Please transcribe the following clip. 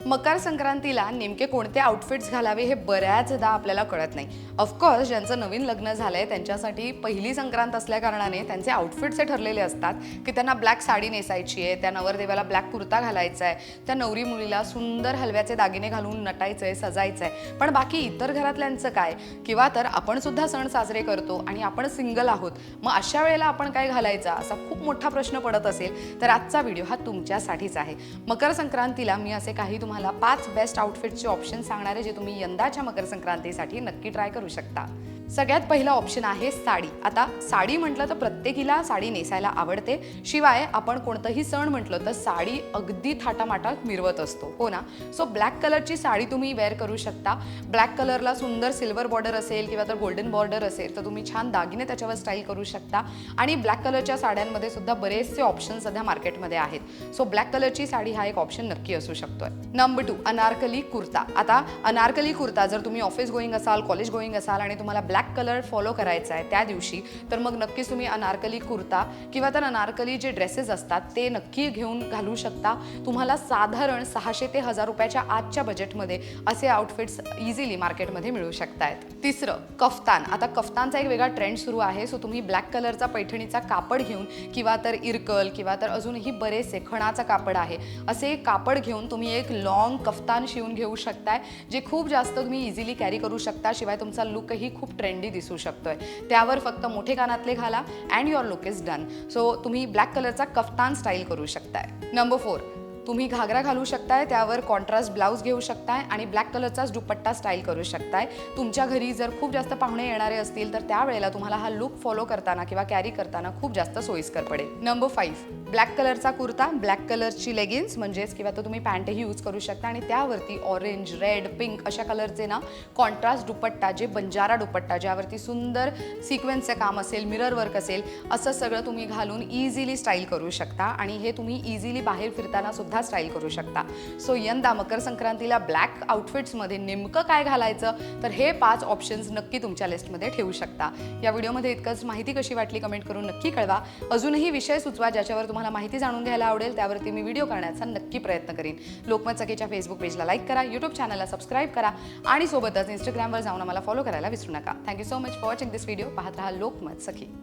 मकर संक्रांतीला नेमके कोणते आउटफिट्स घालावे हे बऱ्याचदा आपल्याला कळत नाही. ऑफकोर्स ज्यांचं नवीन लग्न झालंय त्यांच्यासाठी पहिली संक्रांत असल्या कारणाने त्यांचे आउटफिट्स हे ठरलेले असतात की त्यांना ब्लॅक साडी नेसायची आहे, त्या नवरदेवाला ब्लॅक कुर्ता घालायचा आहे, त्या नवरी मुलीला सुंदर हलव्याचे दागिने घालून नटायचं आहे, सजायचं आहे. पण बाकी इतर घरातल्यांचं काय? किंवा तर आपण सुद्धा सण साजरे करतो आणि आपण सिंगल आहोत, मग अशा वेळेला आपण काय घालायचा असा खूप मोठा प्रश्न पडत असेल तर आजचा व्हिडिओ हा तुमच्यासाठीच आहे. मकर संक्रांतीला मी असे काही तुम्हाला 5 बेस्ट आउटफिटचे ऑप्शन सांगणार आहे जे तुम्ही यंदाच्या मकर संक्रांतीसाठी नक्की ट्राय करू शकता. सगळ्यात पहिला ऑप्शन आहे साडी. आता साडी म्हटलं तर प्रत्येकीला साडी नेसायला आवडते, शिवाय आपण कोणतंही सण म्हटलं तर साडी अगदी थाटामाटात मिरवत असतो, हो ना. सो ब्लॅक कलरची साडी तुम्ही वेअर करू शकता. ब्लॅक कलरला सुंदर सिल्वर बॉर्डर असेल किंवा तर गोल्डन बॉर्डर असेल तर तुम्ही छान दागिने त्याच्यावर स्टाईल करू शकता. आणि ब्लॅक कलरच्या साड्यांमध्ये सुद्धा बरेचसे ऑप्शन सध्या मार्केटमध्ये आहेत. सो ब्लॅक कलरची साडी हा एक ऑप्शन नक्की असू शकतोय. नंबर 2 अनारकली कुर्ता. आता अनारकली कुर्ता जर तुम्ही ऑफिस गोईंग असाल, कॉलेज गोईंग असाल आणि तुम्हाला ब्लॅक कलर फॉलो करायचा आहे त्या दिवशी, तर मग नक्कीच तुम्ही अनारकली कुर्ता किंवा तर अनारकली जे ड्रेसेस असतात ते नक्की घेऊन घालू शकता. तुम्हाला साधारण 600 ते 1000 रुपयाच्या आजच्या बजेटमध्ये असे आउटफिट्स इझिली मार्केटमध्ये मिळू शकतात. तिसरं कफ्तान. आता कफ्तानचा एक वेगळा ट्रेंड सुरू आहे. सो तुम्ही ब्लॅक कलरचा पैठणीचा कापड घेऊन किंवा तर इरकल किंवा तर अजूनही बरेचसे खणाचा कापड आहे असे कापड घेऊन तुम्ही एक लॉंग कफ्तान शिवून घेऊ शकताय, जे खूप जास्त तुम्ही इझिली कॅरी करू शकता. शिवाय तुमचा लुकही खूप ट्रेंडी दिसू शकतोय. त्यावर फक्त मोठे कानातले घाला and your look is done. So तुम्ही ब्लॅक कलरचा कफ्तान स्टाईल करू शकताय. नंबर 4 तुम्ही घागरा घालू शकताय, त्यावर कॉन्ट्रास्ट ब्लाउज घेऊ शकताय आणि ब्लॅक कलरचाच दुपट्टा स्टाईल करू शकताय. तुमच्या घरी जर खूप जास्त पाहुणे येणारे असतील तर त्यावेळेला तुम्हाला हा लुक फॉलो करताना किंवा कॅरी करताना खूप जास्त सोयीस्कर पडेल. नंबर 5 ब्लॅक कलरचा कुर्ता, ब्लॅक कलरची लेगिन्स म्हणजेच किंवा तर तुम्ही पॅन्टही यूज करू शकता आणि त्यावरती ऑरेंज, रेड, पिंक अशा कलरचे ना कॉन्ट्रास्ट दुपट्टा, जे बंजारा दुपट्टा ज्यावरती सुंदर सिक्वेन्सचे काम असेल, मिरर वर्क असेल, असं सगळं तुम्ही घालून इझिली स्टाईल करू शकता आणि हे तुम्ही इझिली बाहेर फिरताना सुद्धा स्टाईल करू शकता. सो यंदा मकर संक्रांतीला ब्लॅक आउटफिट्समध्ये नेमकं काय घालायचं तर हे 5 ऑप्शन्स नक्की तुमच्या लिस्टमध्ये ठेवू शकता. या व्हिडिओमध्ये इतकंच. माहिती कशी वाटली कमेंट करून नक्की कळवा. अजूनही विषय सुचवा ज्याच्यावर तुम्हाला माहिती जाणून घ्यायला आवडेल, त्यावरती मी व्हिडिओ करण्याचा नक्की प्रयत्न करीन. लोकमत सखीच्या फेसबुक पेजला लाईक करा, यूट्यूब चॅनलला सबस्क्राईब करा आणि सोबतच इंस्टाग्रामवर जाऊन आम्हाला फॉलो करायला विसरू नका. Thank you so much for watching this video. पाहत रहा लोकमत सखी.